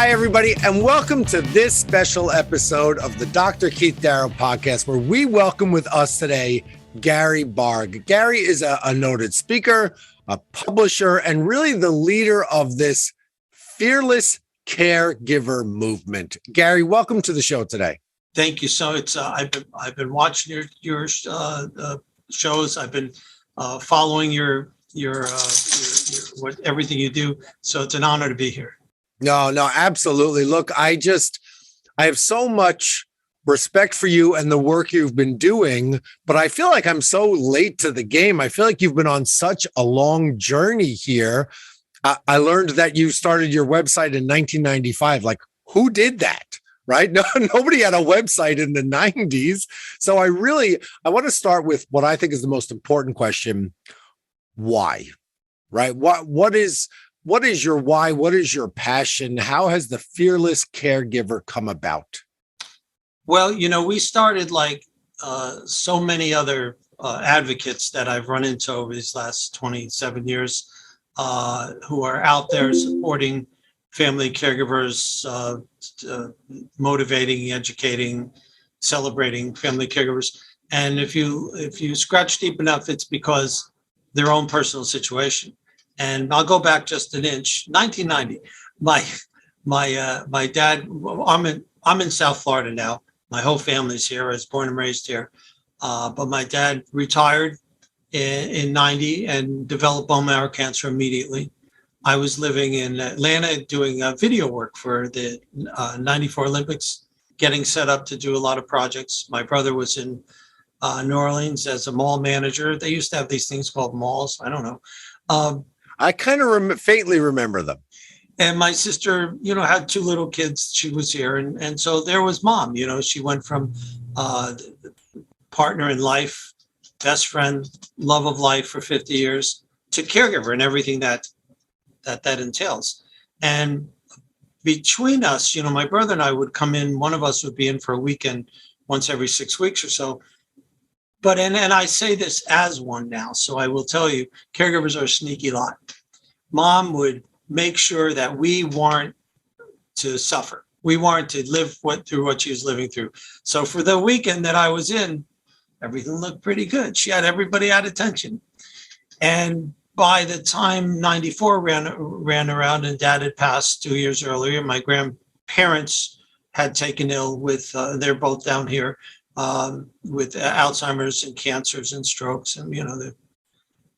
Hi, everybody, and welcome to this special episode of the Dr. Keith Darrow podcast, where we welcome with us today Gary Barg. Gary is a noted speaker, a publisher, and really the leader of this fearless caregiver movement. Gary, welcome to the show today. Thank you. So it's I've been watching your shows. I've been following your what everything you do. So it's an honor to be here. No, absolutely. Look, I have so much respect for you and the work you've been doing, but I feel like I'm so late to the game. I feel like you've been on such a long journey here. I learned that you started your website in 1995. Like, who did that? Right? No, nobody had a website in the 90s. So I want to start with what I think is the most important question. Why? Right? What is your why? What is your passion? How has the fearless caregiver come about? Well, we started like so many other advocates that I've run into over these last 27 years who are out there supporting family caregivers, motivating, educating, celebrating family caregivers. And if you scratch deep enough, it's because their own personal situation. And I'll go back just an inch. 1990, my dad. I'm in South Florida now. My whole family's here. I was born and raised here. But my dad retired in 90 and developed bone marrow cancer immediately. I was living in Atlanta doing video work for the 94 Olympics, getting set up to do a lot of projects. My brother was in New Orleans as a mall manager. They used to have these things called malls. I don't know. I kind of faintly remember them. And my sister, had two little kids. She was here. And so there was mom. She went from partner in life, best friend, love of life for 50 years to caregiver and everything that entails. And between us, my brother and I would come in. One of us would be in for a weekend once every 6 weeks or so. But, and I say this as one now, so I will tell you, caregivers are a sneaky lot. Mom would make sure that we weren't to suffer. We weren't to live through what she was living through. So for the weekend that I was in, everything looked pretty good. She had everybody at attention. And by the time 94 ran around and Dad had passed 2 years earlier, my grandparents had taken ill with, they're both down here, with Alzheimer's and cancers and strokes. And, the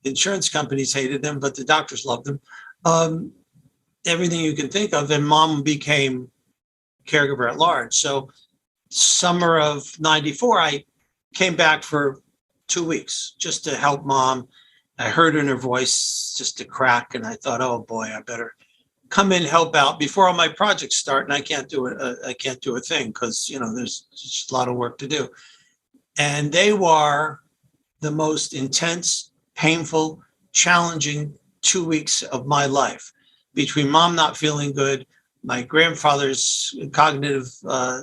insurance companies hated them, but the doctors loved them. Everything you can think of. And Mom became caregiver at large. So summer of 94, I came back for 2 weeks just to help Mom. I heard in her voice just a crack, and I thought, oh boy, I better come in, help out before all my projects start. And I can't do it. I can't do a thing because, there's just a lot of work to do. And they were the most intense, painful, challenging 2 weeks of my life, between Mom not feeling good, my grandfather's cognitive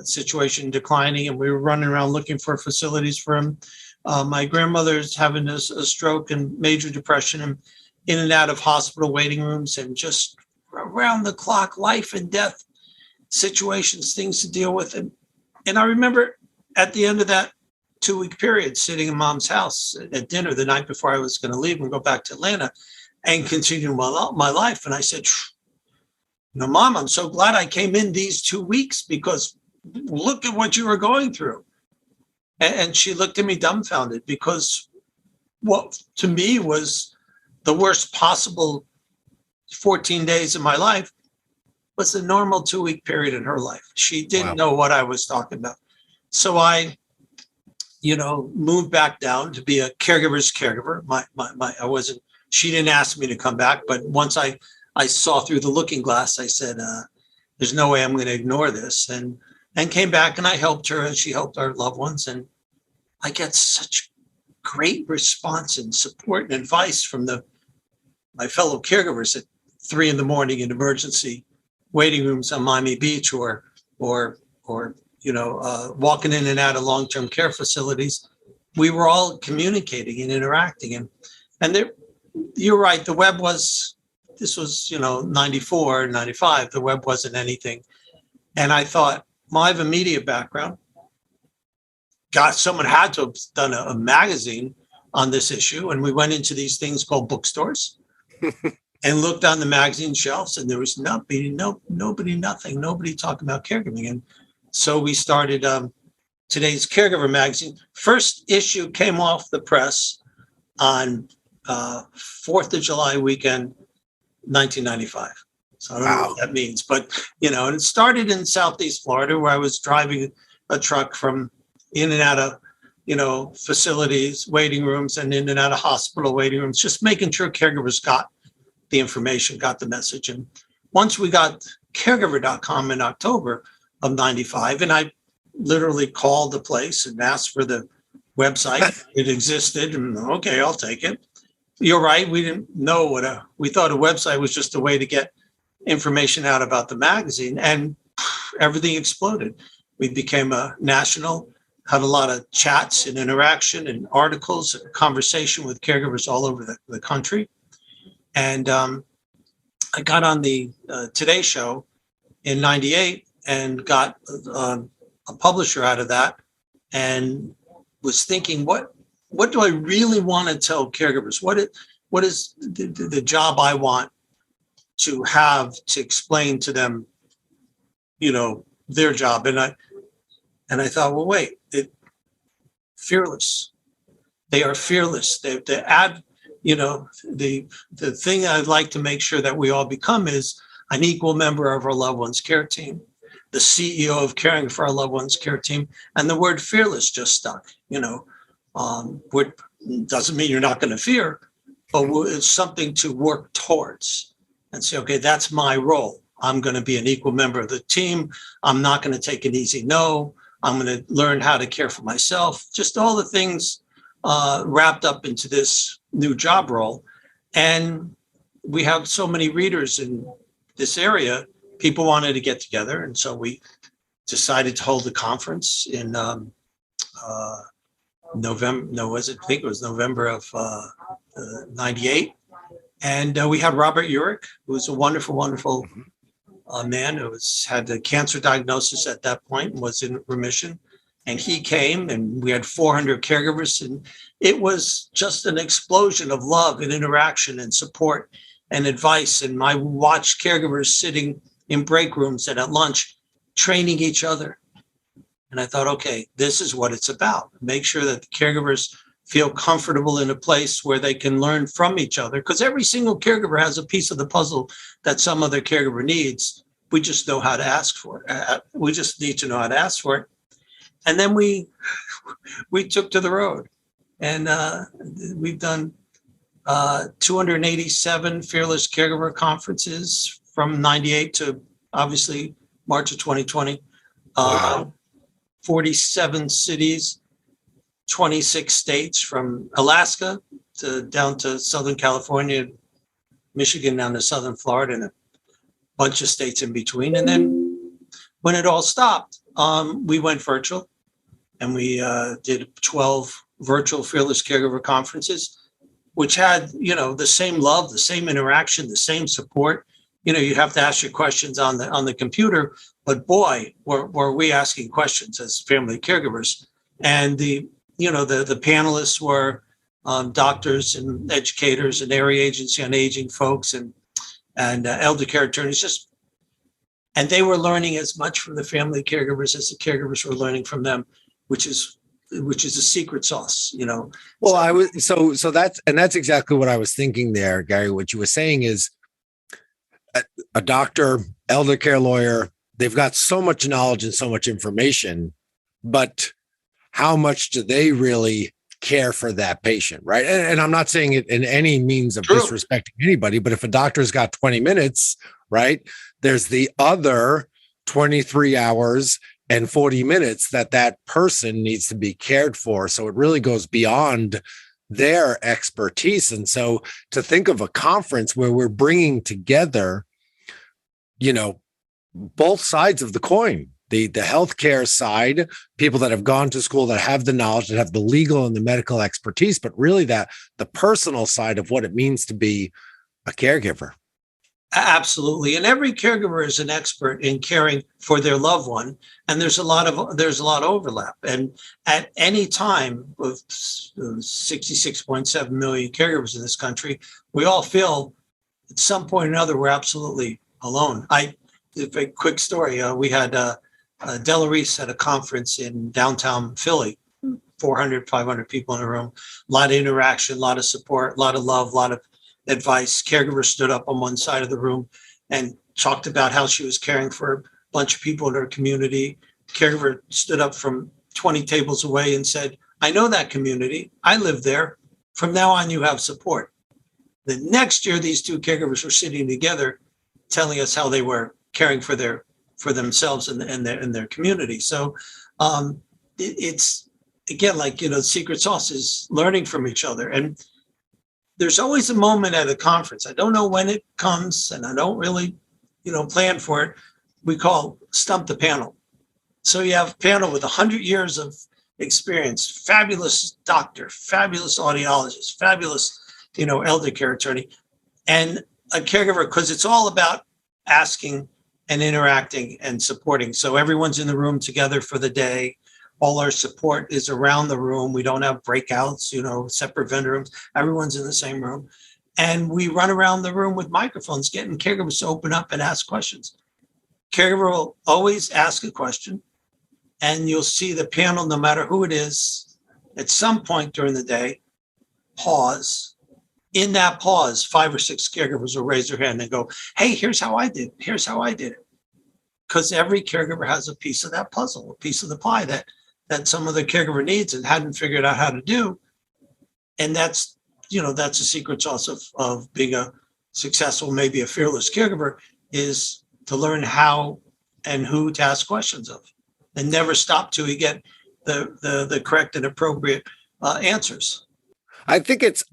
situation declining, and we were running around looking for facilities for him. My grandmother's having a stroke and major depression, and in and out of hospital waiting rooms, and just around the clock life and death situations, things to deal with. And I remember at the end of that 2 week period, sitting in Mom's house at dinner the night before I was going to leave and go back to Atlanta and continue my life. And I said, Mom, I'm so glad I came in these 2 weeks, because look at what you were going through. And she looked at me dumbfounded, because what to me was the worst possible 14 days of my life was a normal 2 week period in her life. She didn't know what I was talking about. So I, moved back down to be a caregiver's caregiver. I wasn't, she didn't ask me to come back, but once I saw through the looking glass, I said, there's no way I'm going to ignore this. And came back, and I helped her, and she helped our loved ones. And I get such great response and support and advice from my fellow caregivers at 3 a.m. in emergency waiting rooms on Miami Beach, or walking in and out of long-term care facilities. We were all communicating and interacting, and you're right. The web was this was, 94, 95. The web wasn't anything. And I thought, well, I have a media background. God, someone had to have done a magazine on this issue. And we went into these things called bookstores and looked on the magazine shelves, and there was nobody talking about caregiving. And so we started today's Caregiver magazine. First issue came off the press on 4th of July weekend, 1995. So I don't know what that means, but, and it started in Southeast Florida, where I was driving a truck from in and out of, facilities, waiting rooms, and in and out of hospital waiting rooms, just making sure caregivers got the information, got the message. And once we got caregiver.com in October of 95, and I literally called the place and asked for the website. It existed, and okay, I'll take it. You're right. We didn't know we thought a website was just a way to get information out about the magazine, and everything exploded. We became a national, had a lot of chats and interaction and articles and conversation with caregivers all over the country. And I got on the Today Show in 98 and got a publisher out of that, and was thinking, what do I really want to tell caregivers? What is the job I want to have to explain to them, their job? And I thought, well, wait, fearless. They are fearless. The thing I'd like to make sure that we all become is an equal member of our loved one's care team, the CEO of caring for our loved one's care team. And the word fearless just stuck, what doesn't mean you're not going to fear, but it's something to work towards and say, okay, that's my role. I'm going to be an equal member of the team. I'm not going to take an easy no. I'm going to learn how to care for myself. Just all the things wrapped up into this new job role. And we have so many readers in this area. People wanted to get together. And so we decided to hold a conference in November. I think it was November of 98. And we had Robert Urich, who was a wonderful, wonderful man who had a cancer diagnosis at that point and was in remission. And he came, and we had 400 caregivers, and it was just an explosion of love and interaction and support and advice. And I watched caregivers sitting in break rooms and at lunch, training each other. And I thought, okay, this is what it's about. Make sure that the caregivers feel comfortable in a place where they can learn from each other, because every single caregiver has a piece of the puzzle that some other caregiver needs. We just know how to ask for it. We just need to know how to ask for it. And then we took to the road, and we've done 287 Fearless Caregiver conferences from 98 to obviously March of 2020. Wow. 47 cities, 26 states, from Alaska down to Southern California, Michigan, down to Southern Florida, and a bunch of states in between. And then when it all stopped, we went virtual, and we did 12 virtual Fearless Caregiver conferences, which had, the same love, the same interaction, the same support. You have to ask your questions on the computer, but boy, were we asking questions as family caregivers. And the panelists were doctors and educators and area agency on aging folks and elder care attorneys, and they were learning as much from the family caregivers as the caregivers were learning from them, which is a secret sauce, Well, so that's exactly what I was thinking there, Gary. What you were saying is a doctor, elder care lawyer, they've got so much knowledge and so much information, but how much do they really care for that patient, right? And I'm not saying it in any means of disrespecting anybody, but if a doctor's got 20 minutes, right, there's the other 23 hours and 40 minutes that person needs to be cared for. So it really goes beyond their expertise. And so to think of a conference where we're bringing together, both sides of the coin, the healthcare side, people that have gone to school, that have the knowledge, that have the legal and the medical expertise, but really the personal side of what it means to be a caregiver. Absolutely. And every caregiver is an expert in caring for their loved one. And there's a lot of overlap. And at any time with 66.7 million caregivers in this country, we all feel at some point or another we're absolutely alone. A quick story. We had Della Reese at a conference in downtown Philly, 400, 500 people in a room, a lot of interaction, a lot of support, a lot of love, a lot of advice. Caregiver stood up on one side of the room and talked about how she was caring for a bunch of people in her community. Caregiver stood up from 20 tables away and said, I know that community. I live there. From now on, you have support. The next year, these two caregivers were sitting together telling us how they were caring for themselves and their community. So it's, again, like, the secret sauce is learning from each other. And there's always a moment at a conference. I don't know when it comes, and I don't really, plan for it. We call Stump the Panel. So you have a panel with 100 years of experience, fabulous doctor, fabulous audiologist, fabulous, elder care attorney, and a caregiver, because it's all about asking and interacting and supporting. So everyone's in the room together for the day. All our support is around the room. We don't have breakouts, separate vendor rooms. Everyone's in the same room. And we run around the room with microphones, getting caregivers to open up and ask questions. Caregiver will always ask a question, and you'll see the panel, no matter who it is, at some point during the day, pause. In that pause, 5 or 6 caregivers will raise their hand and go, hey, here's how I did. Here's how I did it. Because every caregiver has a piece of that puzzle, a piece of the pie that some other caregiver needs and hadn't figured out how to do. And that's a secret sauce of being a successful, maybe a fearless caregiver, is to learn how and who to ask questions of, and never stop till you get the correct and appropriate answers. I think it's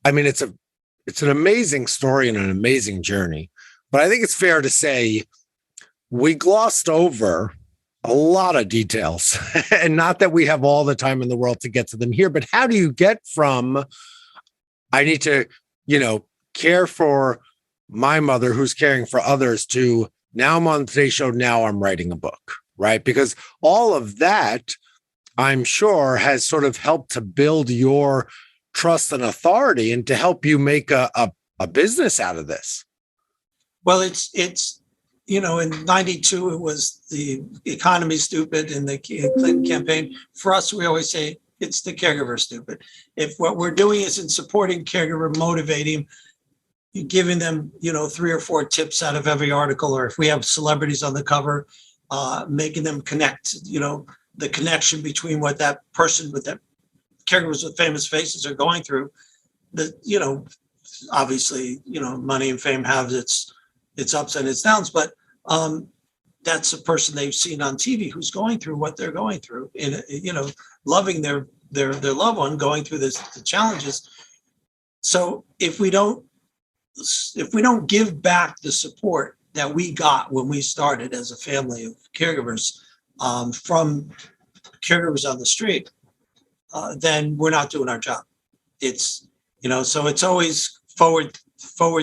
I mean, it's an amazing story and an amazing journey, but I think it's fair to say we glossed over a lot of details, and not that we have all the time in the world to get to them here, but how do you get from, I need to, care for my mother who's caring for others, to now I'm on today's show, now I'm writing a book, right? Because all of that, I'm sure, has sort of helped to build your trust and authority and to help you make a business out of this. Well, it's in 92, it was the economy stupid and the Clinton campaign. For us, we always say it's the caregiver stupid. If what we're doing is in supporting caregiver, motivating, giving them, 3 or 4 tips out of every article, or if we have celebrities on the cover, making them connect, the connection between what that person with that caregivers with famous faces are going through. Obviously, money and fame have its ups and its downs, but that's a person they've seen on TV who's going through what they're going through, in loving their loved one going through the challenges. So if we don't give back the support that we got when we started as a family of caregivers, from caregivers on the street, then we're not doing our job. It's, so it's always forward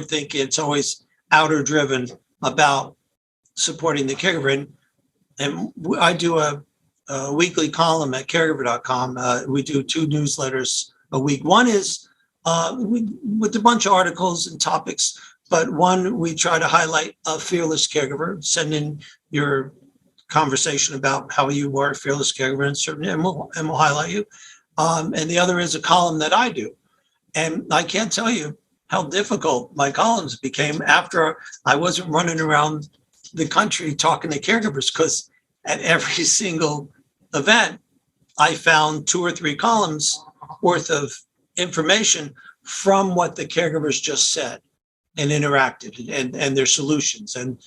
thinking. It's always outer driven about supporting the caregiver. And I do a weekly column at caregiver.com. We do 2 newsletters a week. One is with a bunch of articles and topics, but one, we try to highlight a fearless caregiver. Send in your conversation about how you were a fearless caregiver, and we'll highlight you. And the other is a column that I do. And I can't tell you how difficult my columns became after I wasn't running around the country talking to caregivers, because at every single event, I found 2 or 3 columns worth of information from what the caregivers just said and interacted, and their solutions and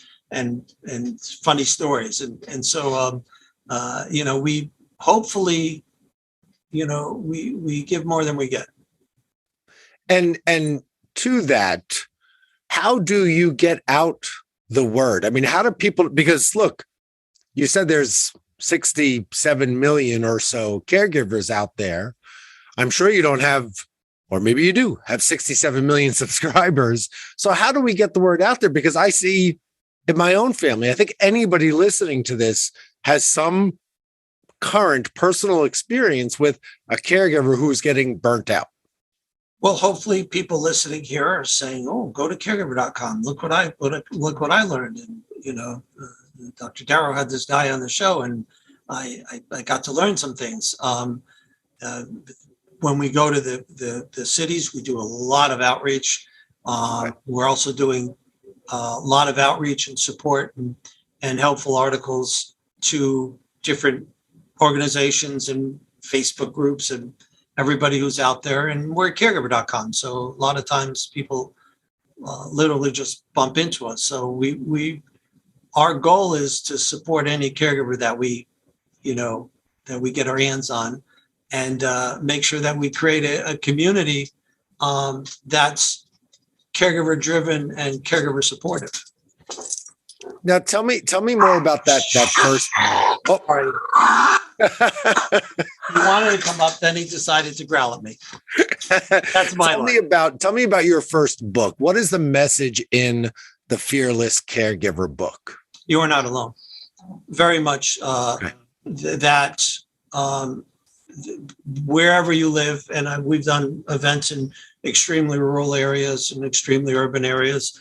funny stories. And so, we hopefully, we give more than we get. And to that, how do you get out the word? I mean, how do people, because look, you said there's 67 million or so caregivers out there. I'm sure you don't have or maybe you do have 67 million subscribers. So how do we get the word out there? Because I see in my own family, I think anybody listening to this has some current personal experience with a caregiver who's getting burnt out. Well, hopefully people listening here are saying, "Oh, go to caregiver.com. Look what I learned." And Dr. Darrow had this guy on the show, and I got to learn some things. When we go to the cities, we do a lot of outreach. We're also doing a lot of outreach and support and helpful articles to different organizations and Facebook groups and everybody who's out there. And we're at caregiver.com. So a lot of times people literally just bump into us. So our goal is to support any caregiver that we get our hands on, and make sure that we create a community that's caregiver driven and caregiver supportive. Now tell me more about that first. Oh, sorry. He wanted to come up, then he decided to growl at me. That's my Tell me about your first book. What is the message in the Fearless Caregiver book? You are not alone. Very much that wherever you live, and we've done events in extremely rural areas and extremely urban areas.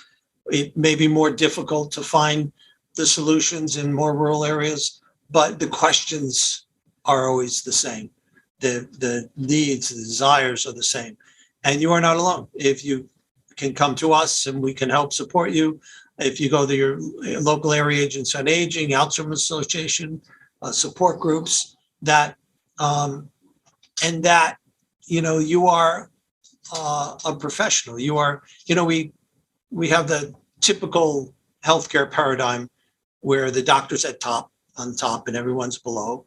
It may be more difficult to find the solutions in more rural areas, but the questions are always the same. The needs, the desires are the same. And you are not alone. If you can come to us and we can help support you, if you go to your local area agency on aging, Alzheimer's Association, support groups, that and that you are a professional. You are, we have the typical healthcare paradigm where the doctor's on top and everyone's below.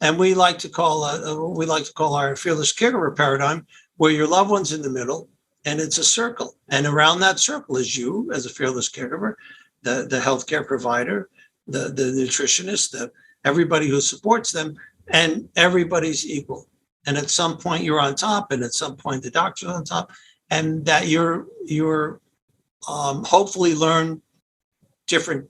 And we like to call our fearless caregiver paradigm, where your loved one's in the middle and it's a circle. And around that circle is you as a fearless caregiver, the healthcare provider, the nutritionist, everybody who supports them, and everybody's equal. And at some point you're on top, and at some point the doctor's on top, and that you're hopefully learn different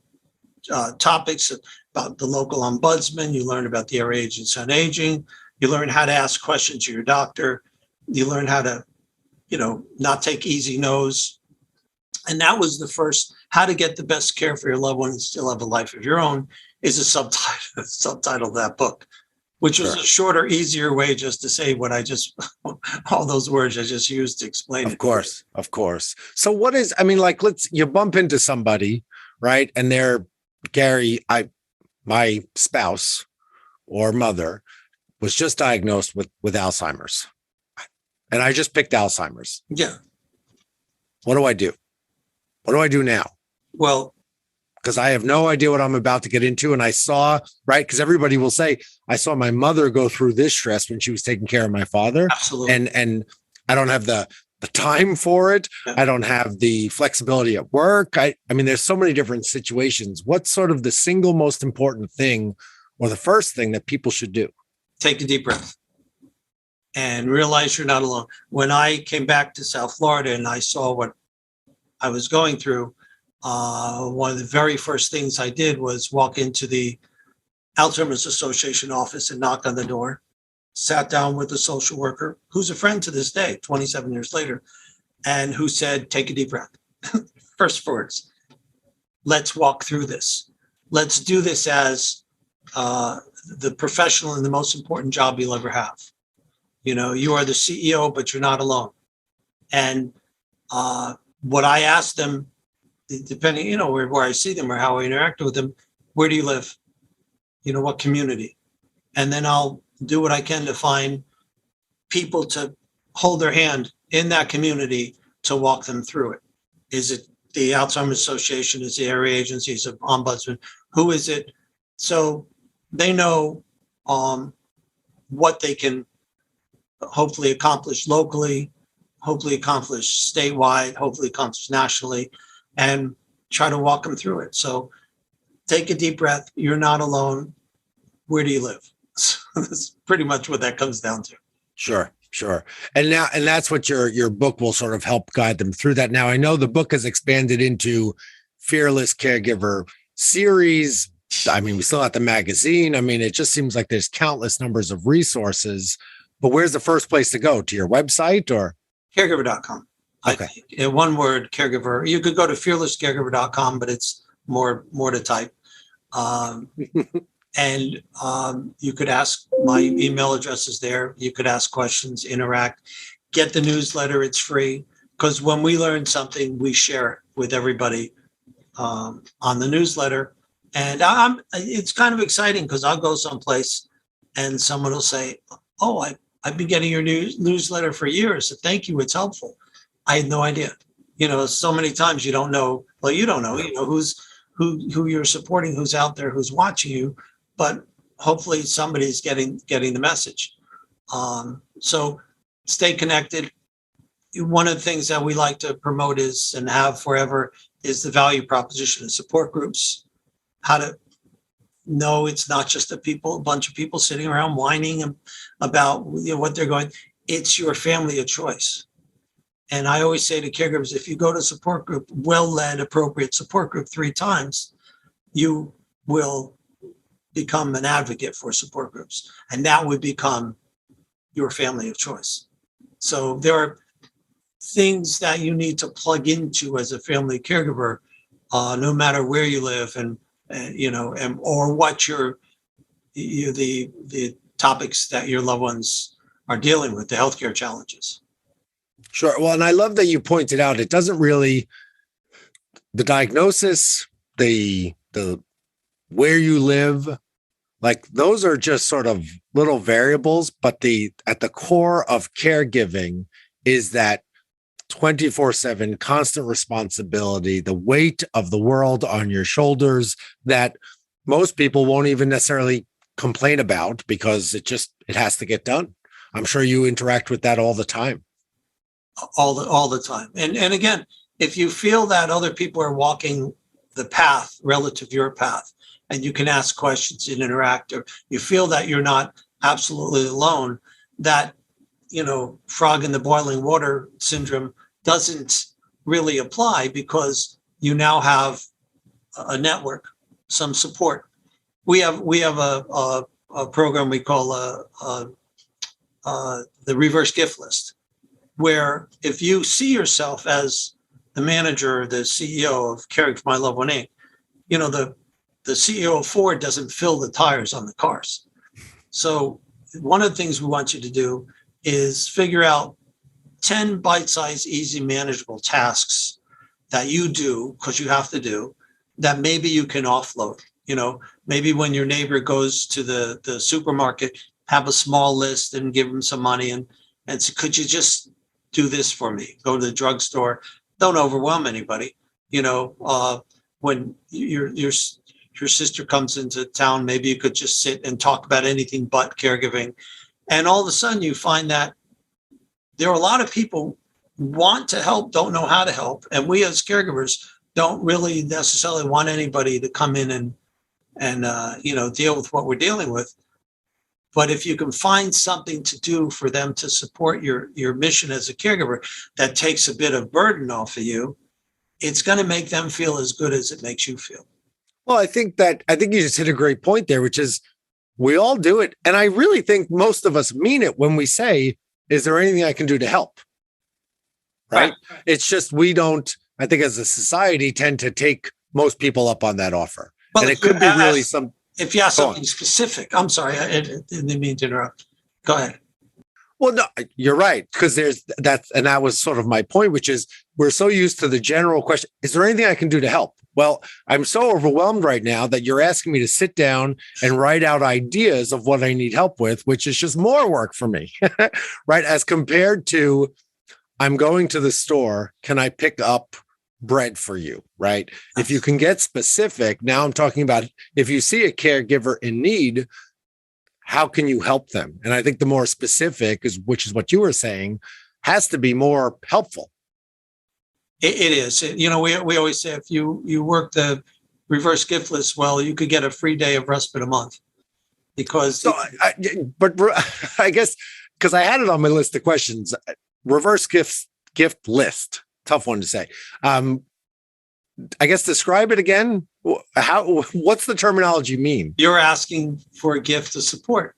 topics about the local ombudsman. You learn about the area agency on aging. You learn how to ask questions to your doctor. You learn how to, not take easy no's. And that was the first, how to get the best care for your loved one and still have a life of your own, is a subtitle of that book, which was a shorter, easier way just to say what all those words I just used to explain it. Of course. So you bump into somebody, right? And they're, Gary, my spouse or mother was just diagnosed with Alzheimer's. And I just picked Alzheimer's. Yeah. What do I do? What do I do now? Well, because I have no idea what I'm about to get into. And I saw, right, because everybody will say, I saw my mother go through this stress when she was taking care of my father. Absolutely. And I don't have the time for it. Yeah. I don't have the flexibility at work. I mean, there's so many different situations. What's sort of the single most important thing, or the first thing that people should do? Take a deep breath and realize you're not alone. When I came back to South Florida and I saw what I was going through, one of the very first things I did was walk into the Alzheimer's Association office and knock on the door, sat down with a social worker who's a friend to this day, 27 years later, and who said, take a deep breath. First words, let's walk through this. Let's do this as the professional and the most important job you'll ever have. You are the CEO, but you're not alone. And what I asked them, depending, where I see them or how I interact with them, where do you live? What community? And then I'll do what I can to find people to hold their hand in that community to walk them through it. Is it the Alzheimer's Association? Is the area agencies of ombudsman? Who is it? So they know what they can hopefully accomplish locally, hopefully accomplish statewide, hopefully accomplish nationally, and try to walk them through it. So take a deep breath. You're not alone. Where do you live? So that's pretty much what that comes down to. Sure. Sure. And that's what your book will sort of help guide them through that. Now, I know the book has expanded into Fearless Caregiver series. I mean, we still have the magazine. I mean, it just seems like there's countless numbers of resources. But where's the first place to go? To your website or? Caregiver.com. Okay. In one word, caregiver. You could go to fearlesscaregiver.com, but it's more to type. And you could ask, my email address is there. You could ask questions, interact, get the newsletter. It's free, because when we learn something, we share it with everybody on the newsletter. And it's kind of exciting, because I'll go someplace and someone will say, oh, I've been getting your newsletter for years. So thank you. It's helpful. I had no idea. So many times you don't know. Well, you don't know, who you're supporting, who's out there, who's watching you. But hopefully somebody's getting the message. So stay connected. One of the things that we like to promote is, and have forever, is the value proposition of support groups. How to know it's not just a bunch of people sitting around whining about what they're going. It's your family of choice. And I always say to caregivers, if you go to support group, well-led, appropriate support group 3 times, you will become an advocate for support groups, and that would become your family of choice. So there are things that you need to plug into as a family caregiver, no matter where you live, and or what the topics that your loved ones are dealing with, the healthcare challenges. Sure. Well, and I love that you pointed out, it doesn't really, the diagnosis, the where you live, like those are just sort of little variables, but at the core of caregiving is that 24/7 constant responsibility, the weight of the world on your shoulders that most people won't even necessarily complain about, because it has to get done. I'm sure you interact with that all the time. All the time. And again, if you feel that other people are walking the path relative to your path, and you can ask questions and interact, or you feel that you're not absolutely alone, that, frog in the boiling water syndrome doesn't really apply, because you now have a network, some support. We have a program we call the reverse gift list, where if you see yourself as the manager or the CEO of Caring for My Loved One Inc., the CEO of Ford doesn't fill the tires on the cars. So one of the things we want you to do is figure out 10 bite-sized, easy, manageable tasks that you do, because you have to do, that maybe you can offload. Maybe when your neighbor goes to the supermarket, have a small list and give them some money and say, could you just do this for me? Go to the drugstore. Don't overwhelm anybody. When your sister comes into town, maybe you could just sit and talk about anything but caregiving. And all of a sudden you find that there are a lot of people who want to help, don't know how to help. And we as caregivers don't really necessarily want anybody to come in and deal with what we're dealing with. But if you can find something to do for them to support your mission as a caregiver that takes a bit of burden off of you, it's going to make them feel as good as it makes you feel. Well, I think you just hit a great point there, which is we all do it. And I really think most of us mean it when we say, is there anything I can do to help? Right? It's just, we don't, I think as a society, tend to take most people up on that offer. Well, and it could be really some. If you have something specific, I'm sorry, I didn't mean to interrupt. Go ahead. Well, no, you're right. Because that was sort of my point, which is we're so used to the general question, is there anything I can do to help? Well, I'm so overwhelmed right now that you're asking me to sit down and write out ideas of what I need help with, which is just more work for me, right? As compared to, I'm going to the store, can I pick up bread for you, right? If you can get specific, now I'm talking about if you see a caregiver in need, how can you help them? And I think the more specific which is what you were saying, has to be more helpful. It is. We always say if you work the reverse gift list well, you could get a free day of respite a month. Because but I guess because I had it on my list of questions. Reverse gift list. Tough one to say. I guess describe it again. What's the terminology mean? You're asking for a gift of support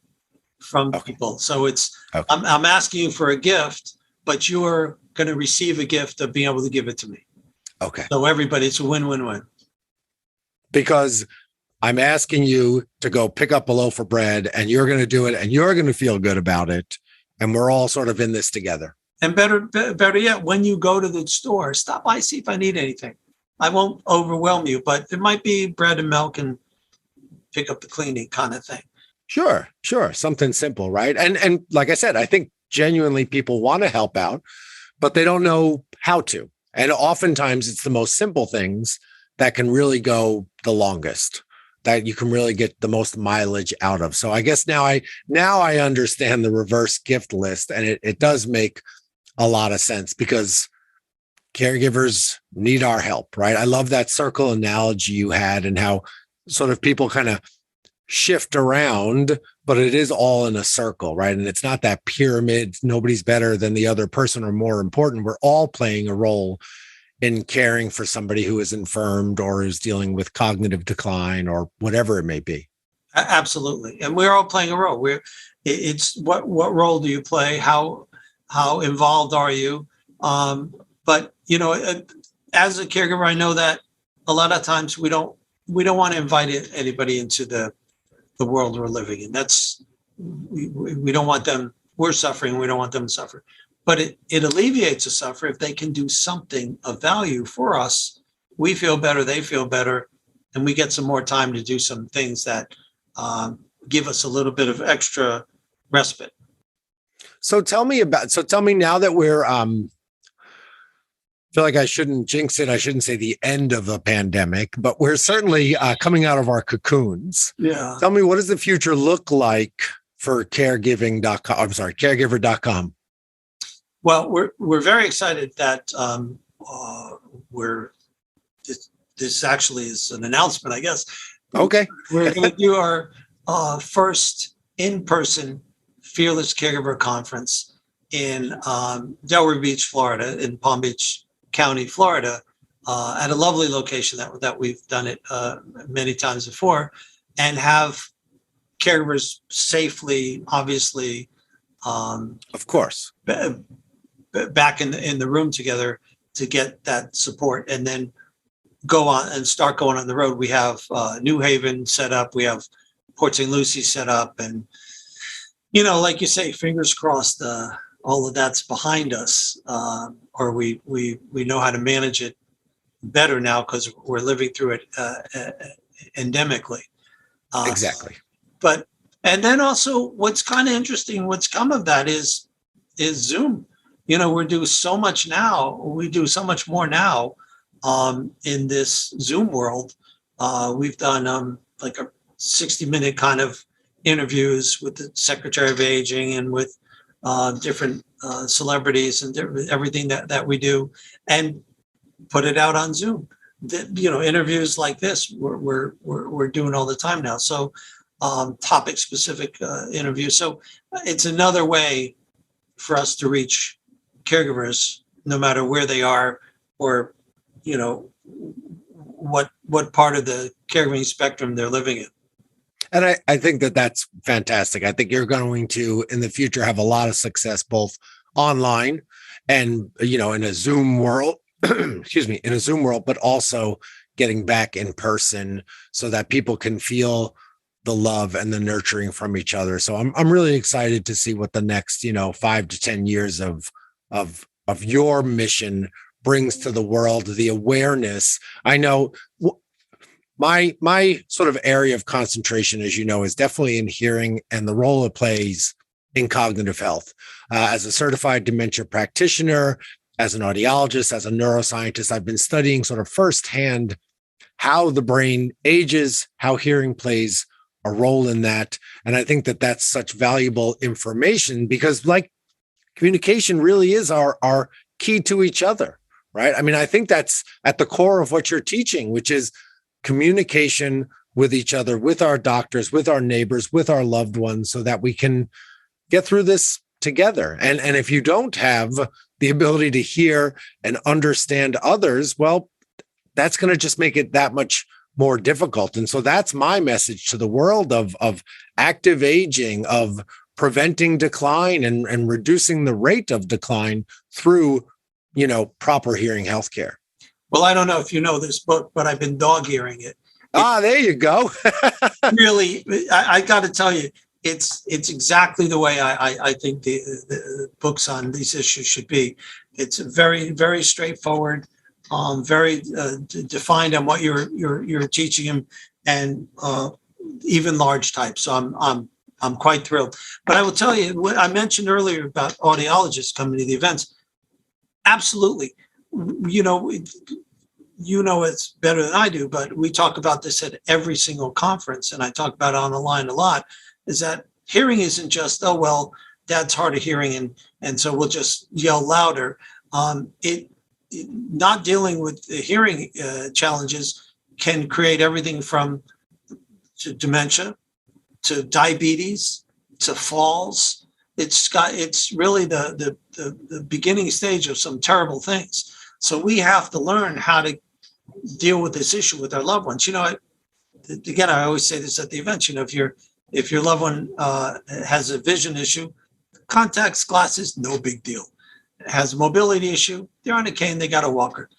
from people. So it's, I'm asking you for a gift, but you're going to receive a gift of being able to give it to me. Okay. So everybody, it's a win-win-win. Because I'm asking you to go pick up a loaf of bread and you're going to do it and you're going to feel good about it. And we're all sort of in this together. And better yet, when you go to the store, stop by, see if I need anything. I won't overwhelm you, but it might be bread and milk and pick up the cleaning kind of thing. Sure. Something simple, right? And like I said, I think genuinely people want to help out, but they don't know how to. And oftentimes it's the most simple things that can really go the longest, that you can really get the most mileage out of. So I guess now I understand the reverse gift list, and it does make a lot of sense because caregivers need our help, right? I love that circle analogy you had and how sort of people kind of shift around, but it is all in a circle, right? And it's not that pyramid. Nobody's better than the other person or more important. We're all playing a role in caring for somebody who is infirmed or is dealing with cognitive decline or whatever it may be. Absolutely. And we're all playing a role. It's what role do you play? How involved are you? But as a caregiver, I know that a lot of times we don't want to invite anybody into the world we're living in. We don't want them. We're suffering. We don't want them to suffer. But it alleviates the suffer if they can do something of value for us. We feel better. They feel better, and we get some more time to do some things that give us a little bit of extra respite. So tell me now that we're feel like I shouldn't jinx it. I shouldn't say the end of the pandemic, but we're certainly coming out of our cocoons. Yeah. Tell me, what does the future look like for caregiver.com? Well, we're very excited that this actually is an announcement, I guess. Okay. We're going to do our first in-person Fearless Caregiver Conference in Delray Beach, Florida, in Palm Beach County, Florida, at a lovely location that we've done it many times before, and have caregivers safely, obviously, of course, back in the room together to get that support, and then go on and start going on the road. We have New Haven set up, we have Port St. Lucie set up, and like you say, fingers crossed, all of that's behind us, or we know how to manage it better now because we're living through it endemically. Exactly. And then also, what's kind of interesting, what's come of that is Zoom. We do so much now. We do so much more now in this Zoom world. We've done like a 60-minute kind of interviews with the Secretary of Aging and with different celebrities and everything that we do, and put it out on Zoom. Interviews like this we're doing all the time now. So topic specific interviews. So it's another way for us to reach caregivers, no matter where they are, or what part of the caregiving spectrum they're living in. And I think that's fantastic. I think you're going to, in the future, have a lot of success, both online and, in a Zoom world, in a Zoom world, but also getting back in person so that people can feel the love and the nurturing from each other. So I'm really excited to see what the next, 5 to 10 years of your mission brings to the world, the awareness. I know my sort of area of concentration, as you know, is definitely in hearing and the role it plays in cognitive health. As a certified dementia practitioner, as an audiologist, as a neuroscientist, I've been studying sort of firsthand how the brain ages, how hearing plays a role in that. And I think that that's such valuable information because, like, communication really is our key to each other, right? I mean, I think that's at the core of what you're teaching, which is communication with each other, with our doctors, with our neighbors, with our loved ones, so that we can get through this together. And if you don't have the ability to hear and understand others, well, that's going to just make it that much more difficult. And so that's my message to the world of active aging, of preventing decline and reducing the rate of decline through, proper hearing healthcare. Well, I don't know if you know this book, but I've been dog earing it. There you go. Really, I got to tell you, it's exactly the way I think the books on these issues should be. It's very, very straightforward, very defined on what you're teaching them, and even large type. So I'm quite thrilled. But I will tell you what I mentioned earlier about audiologists coming to the events. Absolutely, it's better than I do, but we talk about this at every single conference, and I talk about it on the line a lot, is that hearing isn't just, oh, well, dad's hard of hearing, and so we'll just yell louder. Not dealing with the hearing challenges can create everything from to dementia, to diabetes, to falls. It's really the beginning stage of some terrible things. So we have to learn how to deal with this issue with our loved ones. Again, I always say this at the events. If your loved one has a vision issue, contacts, glasses, no big deal. Has a mobility issue, they're on a cane, they got a walker.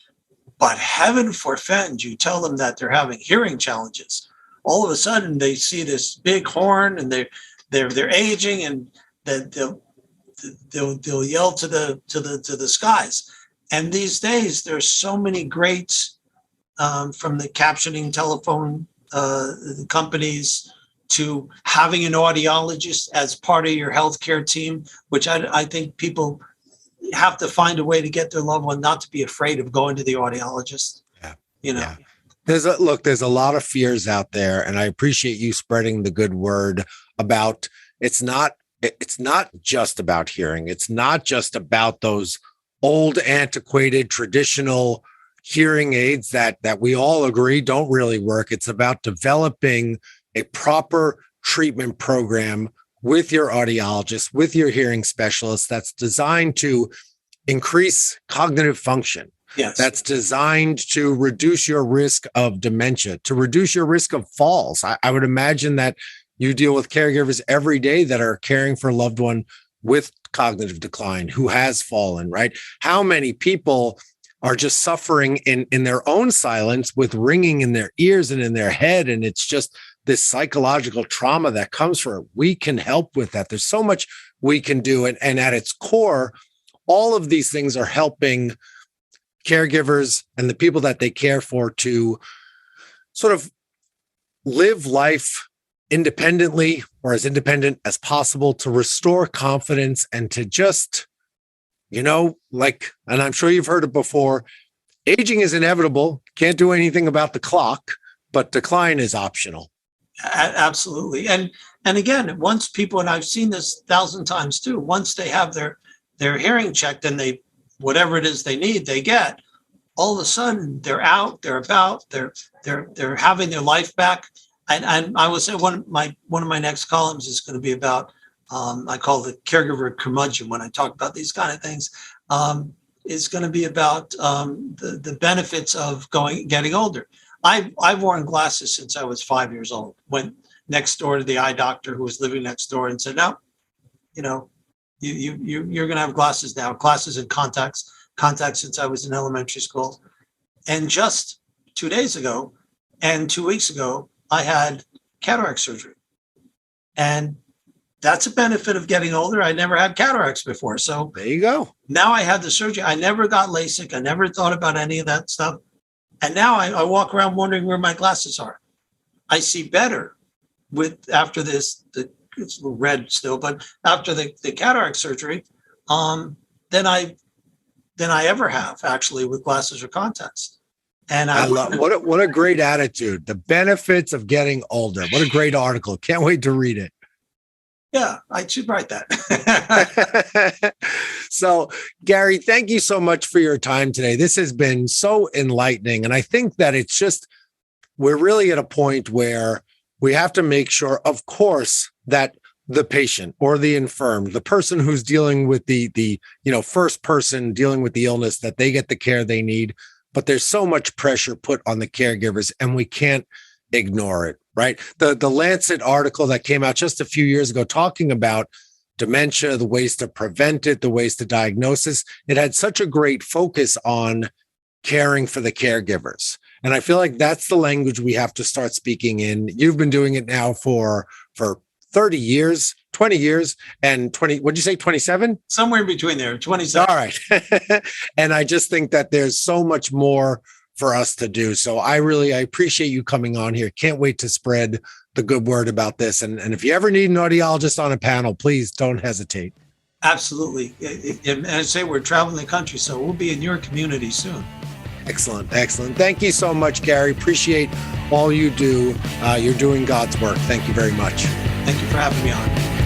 But heaven forfend, you tell them that they're having hearing challenges. All of a sudden, they see this big horn, and they're aging, and they'll yell to the skies. And these days, there's so many greats from the captioning telephone companies to having an audiologist as part of your healthcare team, which I think people have to find a way to get their loved one not to be afraid of going to the audiologist. Yeah. There's a lot of fears out there, and I appreciate you spreading the good word about it's not just about hearing. It's not just about those old, antiquated, traditional hearing aids that we all agree don't really work. It's about developing a proper treatment program with your audiologist, with your hearing specialist, that's designed to increase cognitive function. Yes. That's designed to reduce your risk of dementia, to reduce your risk of falls. I would imagine that you deal with caregivers every day that are caring for a loved one with cognitive decline who has fallen, right? How many people are just suffering in their own silence with ringing in their ears and in their head? And it's just this psychological trauma that comes from it. We can help with that. There's so much we can do. And at its core, all of these things are helping caregivers and the people that they care for to sort of live life independently, or as independent as possible, to restore confidence and to just, and I'm sure you've heard it before, aging is inevitable. Can't do anything about the clock, but decline is optional. Absolutely. And again, once people, and I've seen this 1,000 times too, once they have their hearing checked and whatever it is they need, they get, all of a sudden they're out, they're about, they're having their life back. And I would say one of my next columns is going to be about, I call the caregiver curmudgeon when I talk about these kind of things. It's going to be about the benefits of getting older. I've worn glasses since I was 5 years old. Went next door to the eye doctor who was living next door and said, "No, you're going to have glasses now. Glasses and contacts since I was in elementary school." And just 2 days ago and 2 weeks ago, I had cataract surgery, and that's a benefit of getting older. I never had cataracts before, so there you go. Now I had the surgery. I never got LASIK. I never thought about any of that stuff. And now I walk around wondering where my glasses are. I see better after this. It's a little red still, but after the cataract surgery, than I ever have actually with glasses or contacts. And I love what a great attitude. The benefits of getting older. What a great article. Can't wait to read it. Yeah, I should write that. So, Gary, thank you so much for your time today. This has been so enlightening. And I think that we're really at a point where we have to make sure, of course, that the patient or the infirm, the person who's dealing with the first person dealing with the illness, that they get the care they need. But there's so much pressure put on the caregivers, and we can't ignore it, right? The Lancet article that came out just a few years ago talking about dementia, the ways to prevent it, the ways to diagnose it had such a great focus on caring for the caregivers. And I feel like that's the language we have to start speaking in. You've been doing it now for 30 years, 20 years, and 20, what'd you say, 27? Somewhere in between there, 27. All right. And I just think that there's so much more for us to do. So I appreciate you coming on here. Can't wait to spread the good word about this. And if you ever need an audiologist on a panel, please don't hesitate. Absolutely. And I say we're traveling the country, so we'll be in your community soon. Excellent. Excellent. Thank you so much, Gary. Appreciate all you do. You're doing God's work. Thank you very much. Thank you for having me on.